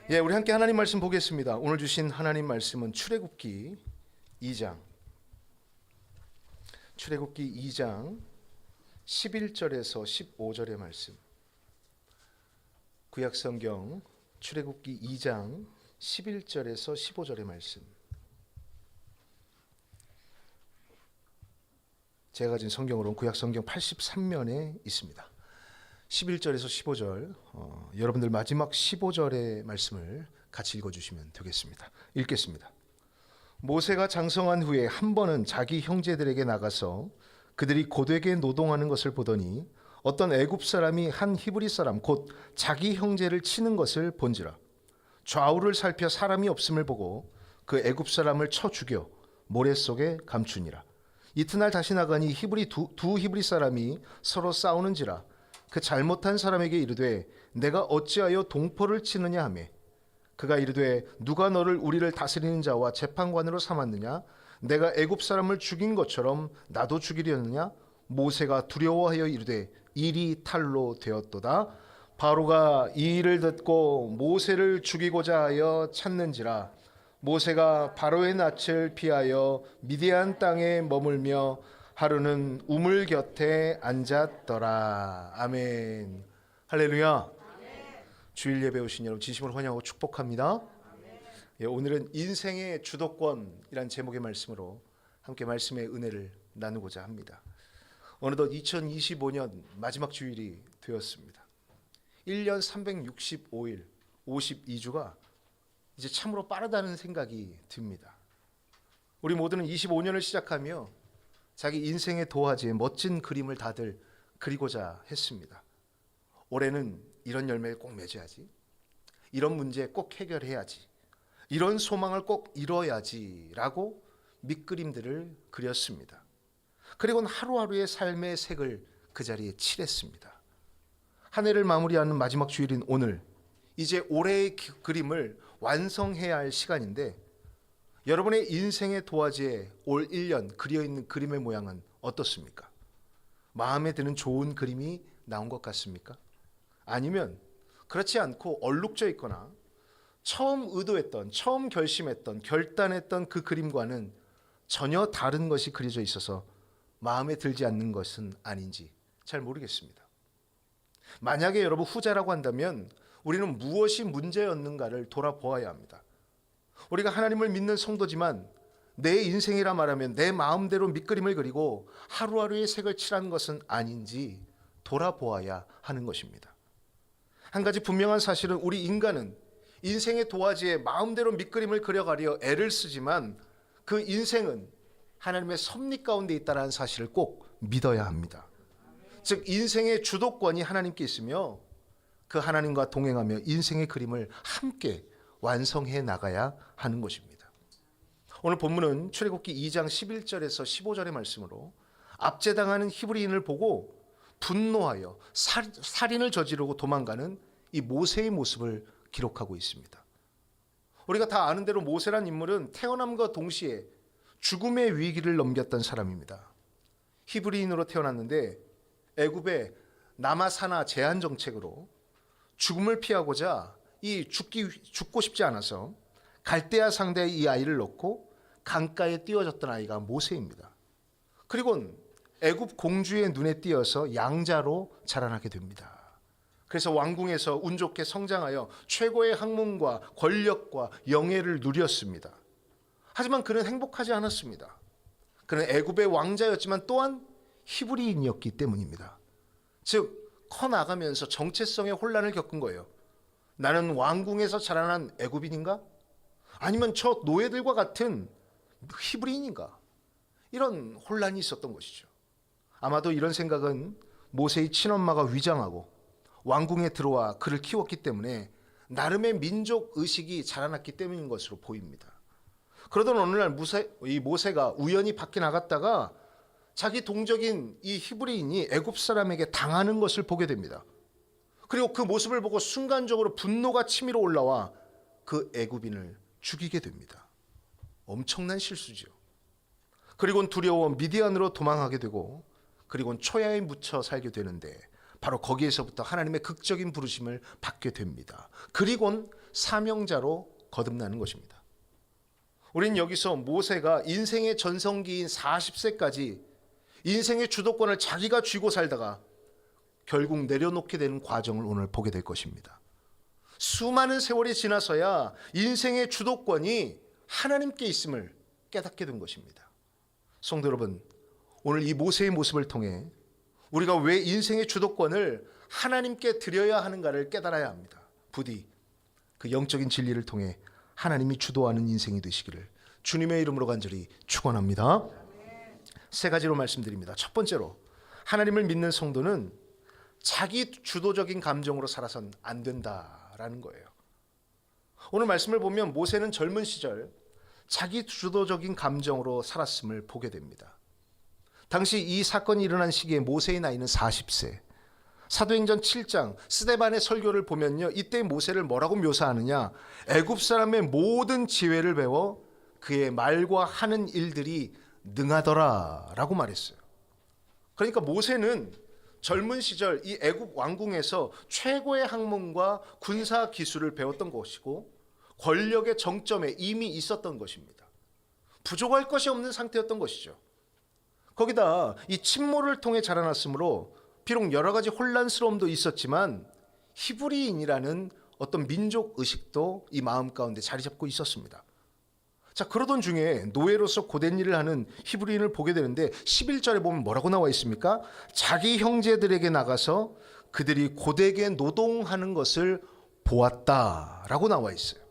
예, 우리 함께 하나님 말씀 보겠습니다. 오늘 주신 하나님 말씀은 출애굽기 2장 11절에서 15절의 말씀. 구약성경 출애굽기 2장 11절에서 15절의 말씀. 제가 가진 성경으로는 구약성경 83면에 있습니다. 11절에서 15절, 여러분들 마지막 15절의 말씀을 같이 읽어주시면 되겠습니다. 읽겠습니다. 모세가 장성한 후에 한 번은 자기 형제들에게 나가서 그들이 고되게 노동하는 것을 보더니 어떤 애굽 사람이 한 히브리 사람 곧 자기 형제를 치는 것을 본지라. 좌우를 살펴 사람이 없음을 보고 그 애굽 사람을 쳐 죽여 모래 속에 감추니라. 이튿날 다시 나가니 두 히브리 사람이 서로 싸우는지라. 그 잘못한 사람에게 이르되 내가 어찌하여 동포를 치느냐 하매 그가 이르되 누가 너를 우리를 다스리는 자와 재판관으로 삼았느냐? 내가 애굽 사람을 죽인 것처럼 나도 죽이려느냐? 모세가 두려워하여 이르되 일이 탈로 되었도다. 바로가 이 일을 듣고 모세를 죽이고자 하여 찾는지라. 모세가 바로의 낯을 피하여 미디안 땅에 머물며 하루는 우물 곁에 앉았더라. 아멘. 할렐루야. 주일 예배 오신 여러분 진심으로 환영하고 축복합니다. 예, 오늘은 인생의 주도권이란 제목의 말씀으로 함께 말씀의 은혜를 나누고자 합니다. 어느덧 2025년 마지막 주일이 되었습니다. 1년 365일 52주가 이제 참으로 빠르다는 생각이 듭니다. 우리 모두는 25년을 시작하며 자기 인생의 도화지에 멋진 그림을 다들 그리고자 했습니다. 올해는 이런 열매를 꼭 맺어야지, 이런 문제 꼭 해결해야지, 이런 소망을 꼭 이뤄야지 라고 밑그림들을 그렸습니다. 그리고는 하루하루의 삶의 색을 그 자리에 칠했습니다. 한 해를 마무리하는 마지막 주일인 오늘, 이제 올해의 그림을 완성해야 할 시간인데 여러분의 인생의 도화지에 올 1년 그려있는 그림의 모양은 어떻습니까? 마음에 드는 좋은 그림이 나온 것 같습니까? 아니면 그렇지 않고 얼룩져 있거나 처음 의도했던, 처음 결심했던, 결단했던 그 그림과는 전혀 다른 것이 그려져 있어서 마음에 들지 않는 것은 아닌지 잘 모르겠습니다. 만약에 여러분 후자라고 한다면 우리는 무엇이 문제였는가를 돌아보아야 합니다. 우리가 하나님을 믿는 성도지만 내 인생이라 말하면 내 마음대로 밑그림을 그리고 하루하루의 색을 칠한 것은 아닌지 돌아보아야 하는 것입니다. 한 가지 분명한 사실은 우리 인간은 인생의 도화지에 마음대로 밑그림을 그려가려 애를 쓰지만 그 인생은 하나님의 섭리 가운데 있다는 사실을 꼭 믿어야 합니다. 즉 인생의 주도권이 하나님께 있으며 그 하나님과 동행하며 인생의 그림을 함께 완성해 나가야 하는 것입니다. 오늘 본문은 출애굽기 2장 11절에서 15절의 말씀으로 압제당하는 히브리인을 보고 분노하여 살인을 저지르고 도망가는 이 모세의 모습을 기록하고 있습니다. 우리가 다 아는 대로 모세란 인물은 태어남과 동시에 죽음의 위기를 넘겼던 사람입니다. 히브리인으로 태어났는데 애굽의 남아사나 제한 정책으로 죽음을 피하고자 죽고 싶지 않아서 갈대아 상대에 이 아이를 놓고 강가에 띄워졌던 아이가 모세입니다. 그리고 애굽 공주의 눈에 띄어서 양자로 자라나게 됩니다. 그래서 왕궁에서 운 좋게 성장하여 최고의 학문과 권력과 영예를 누렸습니다. 하지만 그는 행복하지 않았습니다. 그는 애굽의 왕자였지만 또한 히브리인이었기 때문입니다. 즉 커나가면서 정체성의 혼란을 겪은 거예요. 나는 왕궁에서 자라난 애굽인인가? 아니면 저 노예들과 같은 히브리인인가? 이런 혼란이 있었던 것이죠. 아마도 이런 생각은 모세의 친엄마가 위장하고 왕궁에 들어와 그를 키웠기 때문에 나름의 민족 의식이 자라났기 때문인 것으로 보입니다. 그러던 어느 날 이 모세가 우연히 밖에 나갔다가 자기 동족인 이 히브리인이 애굽 사람에게 당하는 것을 보게 됩니다. 그리고 그 모습을 보고 순간적으로 분노가 치밀어 올라와 그 애굽인을 죽이게 됩니다. 엄청난 실수죠. 그리고는 두려워 미디안으로 도망하게 되고 그리고는 초야에 묻혀 살게 되는데 바로 거기에서부터 하나님의 극적인 부르심을 받게 됩니다. 그리고는 사명자로 거듭나는 것입니다. 우리는 여기서 모세가 인생의 전성기인 40세까지 인생의 주도권을 자기가 쥐고 살다가 결국 내려놓게 되는 과정을 오늘 보게 될 것입니다. 수많은 세월이 지나서야 인생의 주도권이 하나님께 있음을 깨닫게 된 것입니다. 성도 여러분, 오늘 이 모세의 모습을 통해 우리가 왜 인생의 주도권을 하나님께 드려야 하는가를 깨달아야 합니다. 부디 그 영적인 진리를 통해 하나님이 주도하는 인생이 되시기를 주님의 이름으로 간절히 축원합니다. 세 가지로 말씀드립니다. 첫 번째로, 하나님을 믿는 성도는 자기 주도적인 감정으로 살아선 안 된다라는 거예요. 오늘 말씀을 보면 모세는 젊은 시절 자기 주도적인 감정으로 살았음을 보게 됩니다. 당시 이 사건이 일어난 시기에 모세의 나이는 40세. 사도행전 7장 스데반의 설교를 보면요, 이때 모세를 뭐라고 묘사하느냐, 애굽 사람의 모든 지혜를 배워 그의 말과 하는 일들이 능하더라라고 말했어요. 그러니까 모세는 젊은 시절 이 애굽 왕궁에서 최고의 학문과 군사 기술을 배웠던 것이고 권력의 정점에 이미 있었던 것입니다. 부족할 것이 없는 상태였던 것이죠. 거기다 이 침몰을 통해 자라났으므로 비록 여러 가지 혼란스러움도 있었지만 히브리인이라는 어떤 민족 의식도 이 마음 가운데 자리 잡고 있었습니다. 자, 그러던 중에 노예로서 고된 일을 하는 히브리인을 보게 되는데 11절에 보면 뭐라고 나와 있습니까? 자기 형제들에게 나가서 그들이 고되게 노동하는 것을 보았다라고 나와 있어요.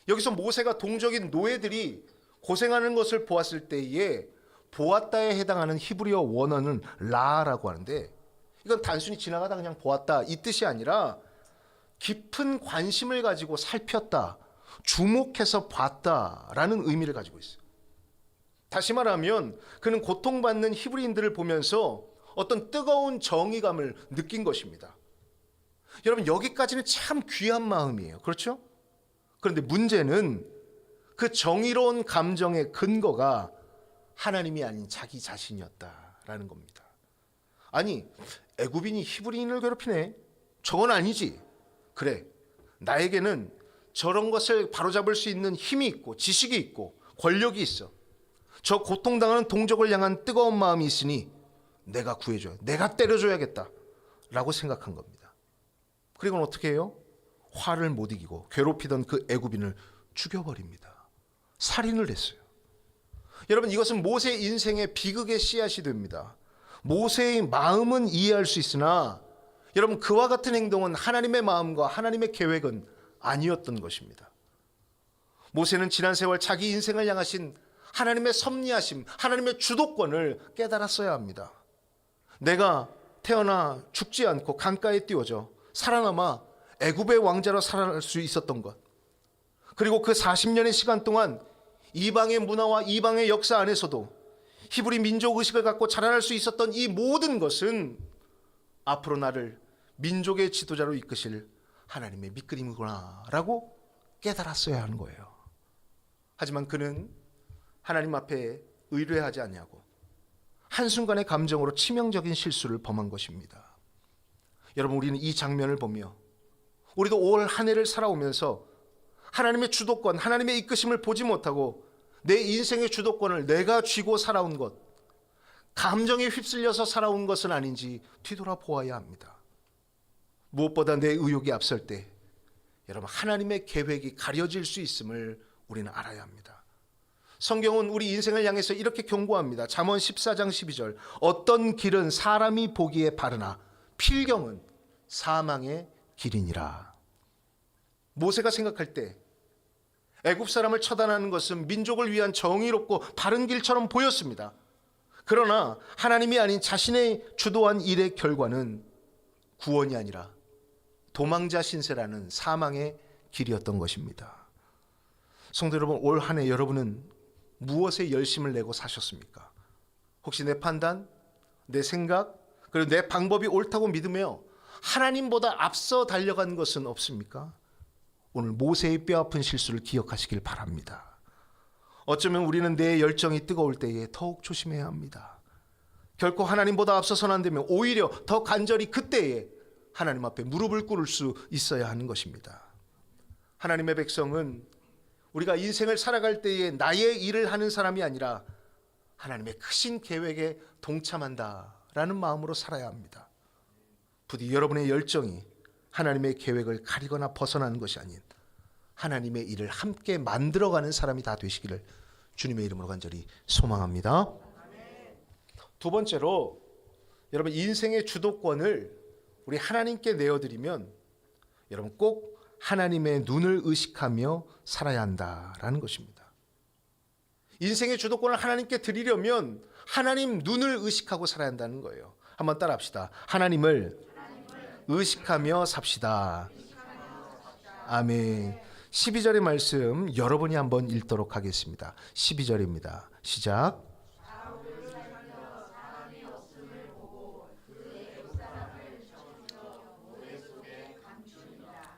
여기서 모세가 동족인 노예들이 고생하는 것을 보았을 때에 보았다에 해당하는 히브리어 원어는 라라고 하는데, 이건 단순히 지나가다 그냥 보았다 이 뜻이 아니라 깊은 관심을 가지고 살폈다, 주목해서 봤다라는 의미를 가지고 있어요. 다시 말하면 그는 고통받는 히브리인들을 보면서 어떤 뜨거운 정의감을 느낀 것입니다. 여러분, 여기까지는 참 귀한 마음이에요. 그렇죠? 그런데 문제는 그 정의로운 감정의 근거가 하나님이 아닌 자기 자신이었다라는 겁니다. 아니, 애굽인이 히브리인을 괴롭히네? 저건 아니지. 그래, 나에게는 저런 것을 바로잡을 수 있는 힘이 있고 지식이 있고 권력이 있어. 저 고통당하는 동족을 향한 뜨거운 마음이 있으니 내가 구해줘야, 내가 때려줘야겠다 라고 생각한 겁니다. 그리고는 어떻게 해요? 화를 못 이기고 괴롭히던 그 애굽인을 죽여버립니다. 살인을 했어요. 여러분, 이것은 모세의 인생의 비극의 씨앗이 됩니다. 모세의 마음은 이해할 수 있으나 여러분, 그와 같은 행동은 하나님의 마음과 하나님의 계획은 아니었던 것입니다. 모세는 지난 세월 자기 인생을 향하신 하나님의 섭리하심, 하나님의 주도권을 깨달았어야 합니다. 내가 태어나 죽지 않고 강가에 띄워져 살아남아 애굽의 왕자로 살아날 수 있었던 것, 그리고 그 40년의 시간 동안 이방의 문화와 이방의 역사 안에서도 히브리 민족 의식을 갖고 자라날 수 있었던 이 모든 것은 앞으로 나를 민족의 지도자로 이끄실 하나님의 밑그림이구나 라고 깨달았어야 하는 거예요. 하지만 그는 하나님 앞에 의뢰하지 않냐고 한순간의 감정으로 치명적인 실수를 범한 것입니다. 여러분, 우리는 이 장면을 보며 우리도 올 한 해를 살아오면서 하나님의 주도권, 하나님의 이끄심을 보지 못하고 내 인생의 주도권을 내가 쥐고 살아온 것, 감정에 휩쓸려서 살아온 것은 아닌지 뒤돌아보아야 합니다. 무엇보다 내 의욕이 앞설 때 여러분, 하나님의 계획이 가려질 수 있음을 우리는 알아야 합니다. 성경은 우리 인생을 향해서 이렇게 경고합니다. 잠언 14장 12절, 어떤 길은 사람이 보기에 바르나 필경은 사망의 길이니라. 모세가 생각할 때 애굽 사람을 처단하는 것은 민족을 위한 정의롭고 바른 길처럼 보였습니다. 그러나 하나님이 아닌 자신의 주도한 일의 결과는 구원이 아니라 도망자 신세라는 사망의 길이었던 것입니다. 성도 여러분, 올 한 해 여러분은 무엇에 열심을 내고 사셨습니까? 혹시 내 판단, 내 생각, 그리고 내 방법이 옳다고 믿으며 하나님보다 앞서 달려간 것은 없습니까? 오늘 모세의 뼈아픈 실수를 기억하시길 바랍니다. 어쩌면 우리는 내 열정이 뜨거울 때에 더욱 조심해야 합니다. 결코 하나님보다 앞서서는 안 되며 오히려 더 간절히 그때에 하나님 앞에 무릎을 꿇을 수 있어야 하는 것입니다. 하나님의 백성은 우리가 인생을 살아갈 때에 나의 일을 하는 사람이 아니라 하나님의 크신 계획에 동참한다라는 마음으로 살아야 합니다. 부디 여러분의 열정이 하나님의 계획을 가리거나 벗어나는 것이 아닌 하나님의 일을 함께 만들어가는 사람이 다 되시기를 주님의 이름으로 간절히 소망합니다. 두 번째로, 여러분 인생의 주도권을 우리 하나님께 내어드리면 여러분 꼭 하나님의 눈을 의식하며 살아야 한다라는 것입니다. 인생의 주도권을 하나님께 드리려면 하나님 눈을 의식하고 살아야 한다는 거예요. 한번 따라합시다. 하나님을 의식하며 삽시다. 아멘. 12절의 말씀 여러분이 한번 읽도록 하겠습니다. 12절입니다. 시작.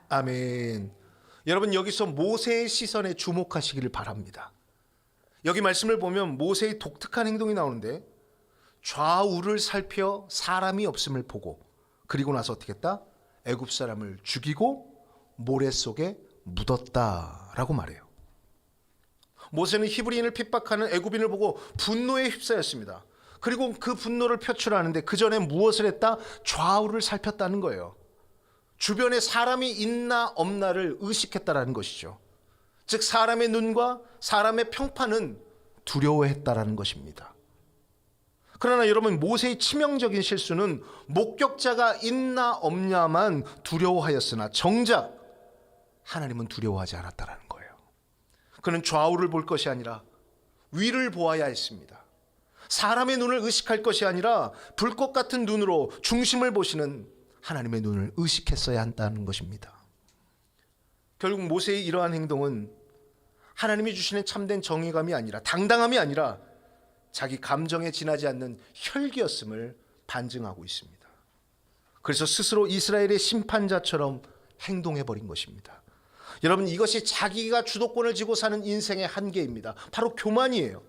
아멘. 여러분 여기서 모세의 시선에 주목하시기를 바랍니다. 여기 말씀을 보면 모세의 독특한 행동이 나오는데 좌우를 살펴 사람이 없음을 보고 그리고 나서 어떻게 했다? 애굽 사람을 죽이고 모래 속에 묻었다라고 말해요. 모세는 히브리인을 핍박하는 애굽인을 보고 분노에 휩싸였습니다. 그리고 그 분노를 표출하는데 그 전에 무엇을 했다? 좌우를 살폈다는 거예요. 주변에 사람이 있나 없나를 의식했다라는 것이죠. 즉 사람의 눈과 사람의 평판은 두려워했다라는 것입니다. 그러나 여러분 모세의 치명적인 실수는 목격자가 있나 없냐만 두려워하였으나 정작 하나님은 두려워하지 않았다라는 거예요. 그는 좌우를 볼 것이 아니라 위를 보아야 했습니다. 사람의 눈을 의식할 것이 아니라 불꽃 같은 눈으로 중심을 보시는 하나님의 눈을 의식했어야 한다는 것입니다. 결국 모세의 이러한 행동은 하나님이 주시는 참된 정의감이 아니라 당당함이 아니라 자기 감정에 지나지 않는 혈기였음을 반증하고 있습니다. 그래서 스스로 이스라엘의 심판자처럼 행동해버린 것입니다. 여러분 이것이 자기가 주도권을 쥐고 사는 인생의 한계입니다. 바로 교만이에요.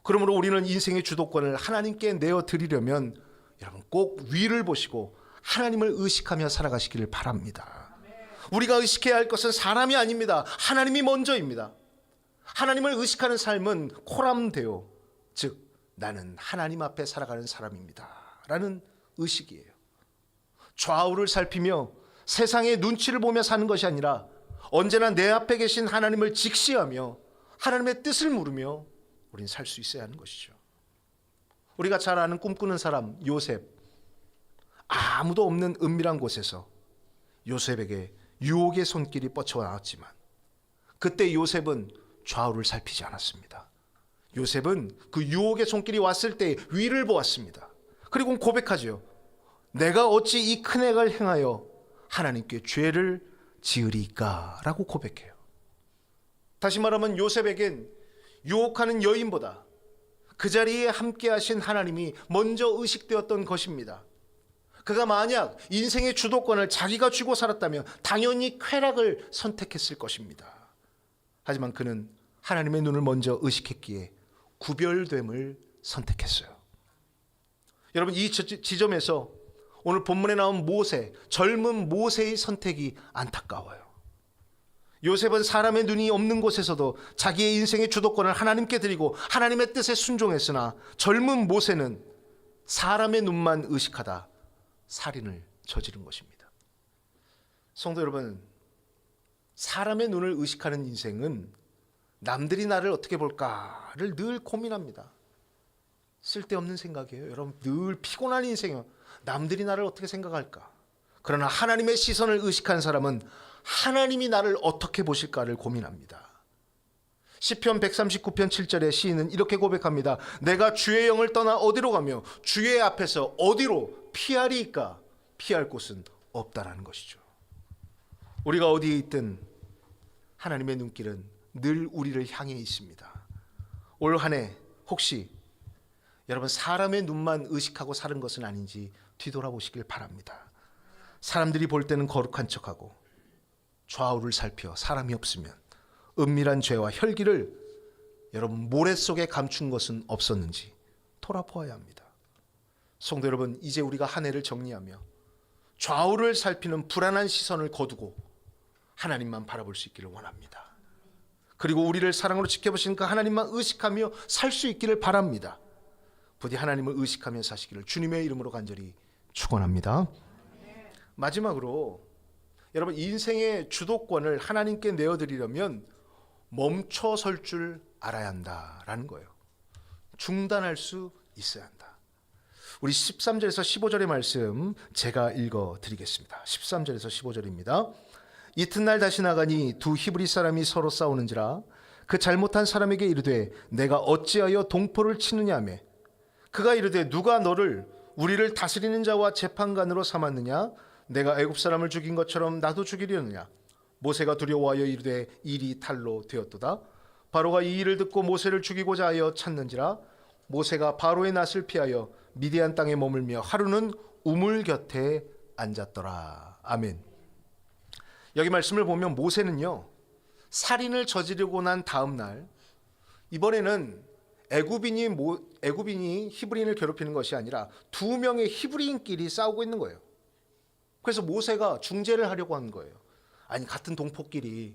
그러므로 우리는 인생의 주도권을 하나님께 내어드리려면 여러분 꼭 위를 보시고 하나님을 의식하며 살아가시기를 바랍니다. 우리가 의식해야 할 것은 사람이 아닙니다. 하나님이 먼저입니다. 하나님을 의식하는 삶은 코람데오, 즉 나는 하나님 앞에 살아가는 사람입니다 라는 의식이에요. 좌우를 살피며 세상의 눈치를 보며 사는 것이 아니라 언제나 내 앞에 계신 하나님을 직시하며 하나님의 뜻을 물으며 우린 살 수 있어야 하는 것이죠. 우리가 잘 아는 꿈꾸는 사람 요셉, 아무도 없는 은밀한 곳에서 요셉에게 유혹의 손길이 뻗쳐나왔지만 그때 요셉은 좌우를 살피지 않았습니다. 요셉은 그 유혹의 손길이 왔을 때 위를 보았습니다. 그리고 고백하죠. 내가 어찌 이 큰 액을 행하여 하나님께 죄를 지으리까 라고 고백해요. 다시 말하면 요셉에겐 유혹하는 여인보다 그 자리에 함께 하신 하나님이 먼저 의식되었던 것입니다. 그가 만약 인생의 주도권을 자기가 쥐고 살았다면 당연히 쾌락을 선택했을 것입니다. 하지만 그는 하나님의 눈을 먼저 의식했기에 구별됨을 선택했어요. 여러분 이 지점에서 오늘 본문에 나온 모세, 젊은 모세의 선택이 안타까워요. 요셉은 사람의 눈이 없는 곳에서도 자기의 인생의 주도권을 하나님께 드리고 하나님의 뜻에 순종했으나 젊은 모세는 사람의 눈만 의식하다 살인을 저지른 것입니다. 성도 여러분, 사람의 눈을 의식하는 인생은 남들이 나를 어떻게 볼까를 늘 고민합니다. 쓸데없는 생각이에요. 여러분 늘 피곤한 인생이에요. 남들이 나를 어떻게 생각할까? 그러나 하나님의 시선을 의식한 사람은 하나님이 나를 어떻게 보실까를 고민합니다. 시편 139편 7절에 시인은 이렇게 고백합니다. 내가 주의 영을 떠나 어디로 가며 주의 앞에서 어디로 피하리이까? 피할 곳은 없다라는 것이죠. 우리가 어디에 있든 하나님의 눈길은 늘 우리를 향해 있습니다. 올 한 해 혹시 여러분 사람의 눈만 의식하고 사는 것은 아닌지 뒤돌아보시길 바랍니다. 사람들이 볼 때는 거룩한 척하고 좌우를 살펴 사람이 없으면 은밀한 죄와 혈기를 여러분 모래 속에 감춘 것은 없었는지 돌아보아야 합니다. 성도 여러분, 이제 우리가 한 해를 정리하며 좌우를 살피는 불안한 시선을 거두고 하나님만 바라볼 수 있기를 원합니다. 그리고 우리를 사랑으로 지켜보시는 그 하나님만 의식하며 살 수 있기를 바랍니다. 부디 하나님을 의식하며 사시기를 주님의 이름으로 간절히 축원합니다. 마지막으로 여러분, 인생의 주도권을 하나님께 내어드리려면 멈춰 설 줄 알아야 한다라는 거예요. 중단할 수 있어야 한다. 우리 13절에서 15절의 말씀 제가 읽어드리겠습니다. 13절에서 15절입니다. 이튿날 다시 나가니 두 히브리 사람이 서로 싸우는지라 그 잘못한 사람에게 이르되 내가 어찌하여 동포를 치느냐 하매 그가 이르되 누가 너를 우리를 다스리는 자와 재판관으로 삼았느냐 내가 애굽 사람을 죽인 것처럼 나도 죽이려느냐 모세가 두려워하여 이르되 일이 탈로 되었도다. 바로가 이 일을 듣고 모세를 죽이고자 하여 찾는지라 모세가 바로의 낯을 피하여 미디안 땅에 머물며 하루는 우물 곁에 앉았더라. 아멘. 여기 말씀을 보면 모세는요, 살인을 저지르고 난 다음 날 이번에는 애굽인이 히브리인을 괴롭히는 것이 아니라 두 명의 히브리인끼리 싸우고 있는 거예요. 그래서 모세가 중재를 하려고 한 거예요. 아니, 같은 동포끼리,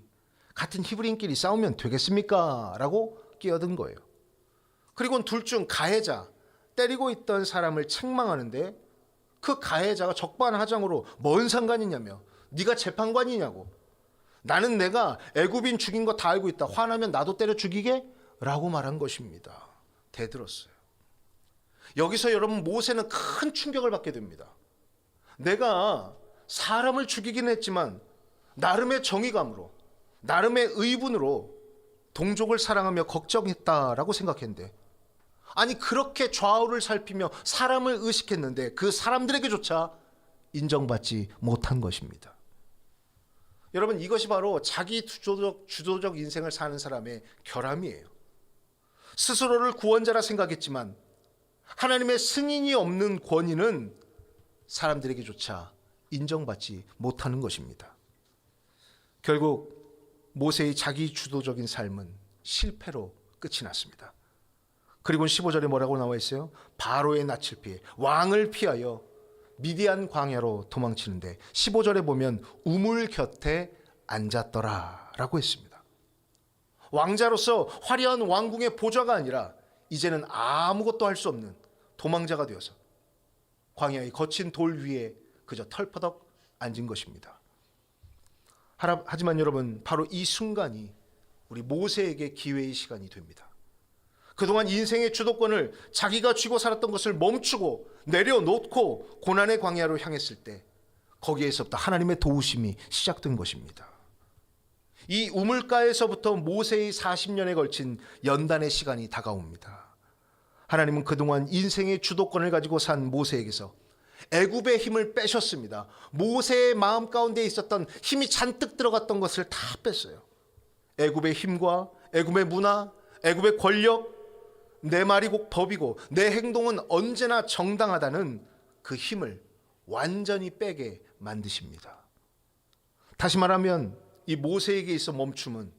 같은 히브리인끼리 싸우면 되겠습니까? 라고 끼어든 거예요. 그리고 둘 중 가해자, 때리고 있던 사람을 책망하는데 그 가해자가 적반하장으로 뭔 상관이냐며, 네가 재판관이냐고, 나는 내가 애굽인 죽인 거 다 알고 있다, 화나면 나도 때려 죽이게? 라고 말한 것입니다. 대들었어요. 여기서 여러분, 모세는 큰 충격을 받게 됩니다. 내가 사람을 죽이긴 했지만 나름의 정의감으로, 나름의 의분으로 동족을 사랑하며 걱정했다라고 생각했는데, 아니 그렇게 좌우를 살피며 사람을 의식했는데 그 사람들에게조차 인정받지 못한 것입니다. 여러분, 이것이 바로 자기 주도적 인생을 사는 사람의 결함이에요. 스스로를 구원자라 생각했지만 하나님의 승인이 없는 권위는 사람들에게조차 인정받지 못하는 것입니다. 결국 모세의 자기 주도적인 삶은 실패로 끝이 났습니다. 그리고 15절에 뭐라고 나와 있어요? 바로의 낯을 피해 왕을 피하여 미디안 광야로 도망치는데 15절에 보면 우물 곁에 앉았더라 라고 했습니다. 왕자로서 화려한 왕궁의 보좌가 아니라 이제는 아무것도 할 수 없는 도망자가 되어서 광야의 거친 돌 위에 그저 털퍼덕 앉은 것입니다. 하지만 여러분, 바로 이 순간이 우리 모세에게 기회의 시간이 됩니다. 그동안 인생의 주도권을 자기가 쥐고 살았던 것을 멈추고 내려놓고 고난의 광야로 향했을 때 거기에서부터 하나님의 도우심이 시작된 것입니다. 이 우물가에서부터 모세의 40년에 걸친 연단의 시간이 다가옵니다. 하나님은 그동안 인생의 주도권을 가지고 산 모세에게서 애굽의 힘을 빼셨습니다. 모세의 마음 가운데 있었던 힘이 잔뜩 들어갔던 것을 다 뺐어요. 애굽의 힘과 애굽의 문화, 애굽의 권력, 내 말이 곧 법이고 내 행동은 언제나 정당하다는 그 힘을 완전히 빼게 만드십니다. 다시 말하면 이 모세에게 있어 멈춤은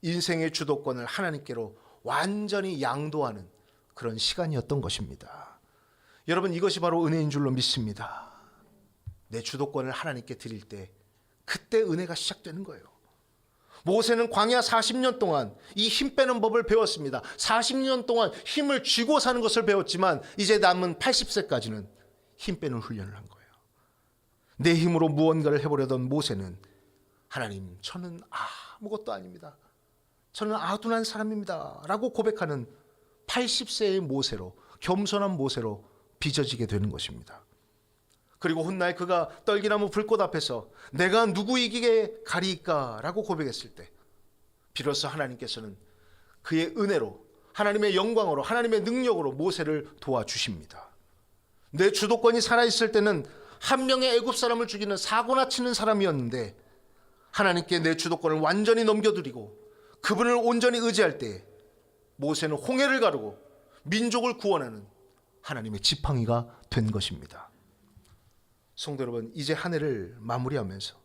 인생의 주도권을 하나님께로 완전히 양도하는 그런 시간이었던 것입니다. 여러분, 이것이 바로 은혜인 줄로 믿습니다. 내 주도권을 하나님께 드릴 때 그때 은혜가 시작되는 거예요. 모세는 광야 40년 동안 이 힘 빼는 법을 배웠습니다. 40년 동안 힘을 쥐고 사는 것을 배웠지만 이제 남은 80세까지는 힘 빼는 훈련을 한 거예요. 내 힘으로 무언가를 해보려던 모세는 하나님, 저는 아무것도 아닙니다. 저는 아둔한 사람입니다 라고 고백하는 80세의 모세로, 겸손한 모세로 빚어지게 되는 것입니다. 그리고 훗날 그가 떨기나무 불꽃 앞에서 내가 누구이기에 가리이까 라고 고백했을 때 비로소 하나님께서는 그의 은혜로, 하나님의 영광으로, 하나님의 능력으로 모세를 도와주십니다. 내 주도권이 살아있을 때는 한 명의 애굽 사람을 죽이는 사고나 치는 사람이었는데 하나님께 내 주도권을 완전히 넘겨드리고 그분을 온전히 의지할 때 모세는 홍해를 가르고 민족을 구원하는 하나님의 지팡이가 된 것입니다. 성도 여러분, 이제 한 해를 마무리하면서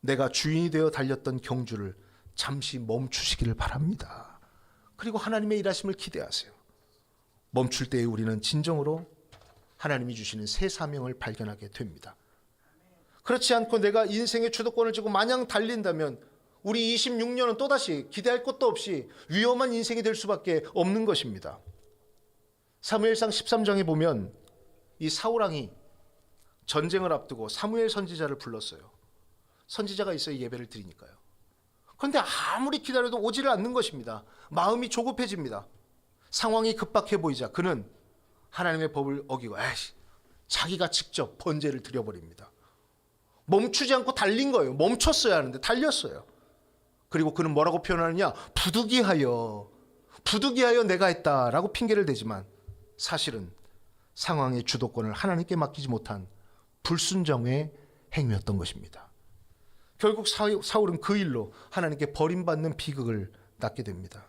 내가 주인이 되어 달렸던 경주를 잠시 멈추시기를 바랍니다. 그리고 하나님의 일하심을 기대하세요. 멈출 때에 우리는 진정으로 하나님이 주시는 새 사명을 발견하게 됩니다. 그렇지 않고 내가 인생의 주도권을 쥐고 마냥 달린다면 우리 26년은 또다시 기대할 것도 없이 위험한 인생이 될 수밖에 없는 것입니다. 사무엘상 13장에 보면 이 사울왕이 전쟁을 앞두고 사무엘 선지자를 불렀어요. 선지자가 있어야 예배를 드리니까요. 그런데 아무리 기다려도 오지를 않는 것입니다. 마음이 조급해집니다. 상황이 급박해 보이자 그는 하나님의 법을 어기고 자기가 직접 번제를 드려버립니다. 멈추지 않고 달린 거예요. 멈췄어야 하는데 달렸어요. 그리고 그는 뭐라고 표현하느냐? 부득이하여 내가 했다라고 핑계를 대지만 사실은 상황의 주도권을 하나님께 맡기지 못한 불순종의 행위였던 것입니다. 결국 사울은 그 일로 하나님께 버림받는 비극을 낳게 됩니다.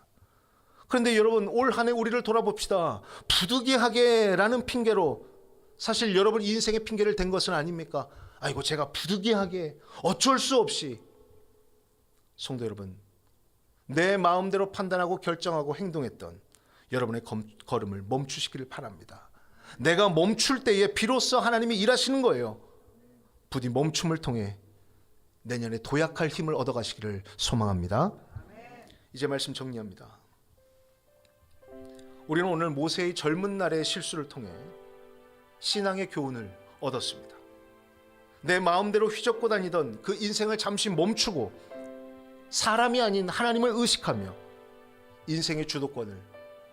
그런데 여러분, 올 한 해 우리를 돌아봅시다. 부득이하게라는 핑계로 사실 여러분 인생의 핑계를 댄 것은 아닙니까? 아이고 제가 부득이하게 어쩔 수 없이. 성도 여러분, 내 마음대로 판단하고 결정하고 행동했던 여러분의 걸음을 멈추시기를 바랍니다. 내가 멈출 때에 비로소 하나님이 일하시는 거예요. 부디 멈춤을 통해 내년에 도약할 힘을 얻어가시기를 소망합니다. 이제 말씀 정리합니다. 우리는 오늘 모세의 젊은 날의 실수를 통해 신앙의 교훈을 얻었습니다. 내 마음대로 휘젓고 다니던 그 인생을 잠시 멈추고 사람이 아닌 하나님을 의식하며 인생의 주도권을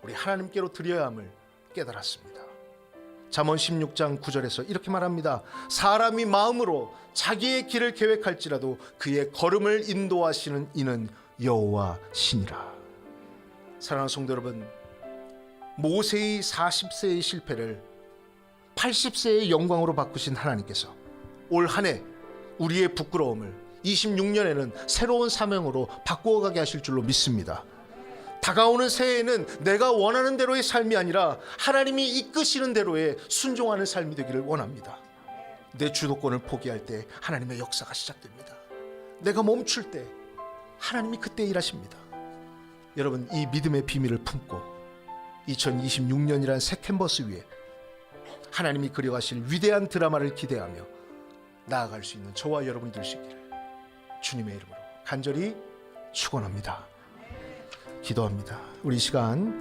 우리 하나님께로 드려야 함을 깨달았습니다. 잠언 16장 9절에서 이렇게 말합니다. 사람이 마음으로 자기의 길을 계획할지라도 그의 걸음을 인도하시는 이는 여호와시니라. 사랑하는 성도 여러분, 모세의 40세의 실패를 80세의 영광으로 바꾸신 하나님께서 올 한 해 우리의 부끄러움을 26년에는 새로운 사명으로 바꾸어가게 하실 줄로 믿습니다. 다가오는 새해에는 내가 원하는 대로의 삶이 아니라 하나님이 이끄시는 대로의 순종하는 삶이 되기를 원합니다. 내 주도권을 포기할 때 하나님의 역사가 시작됩니다. 내가 멈출 때 하나님이 그때 일하십니다. 여러분, 이 믿음의 비밀을 품고 2026년이란 새 캔버스 위에 하나님이 그려가실 위대한 드라마를 기대하며 나아갈 수 있는 저와 여러분이 되시기를 주님의 이름으로 간절히 축원합니다. 기도합니다. 우리 시간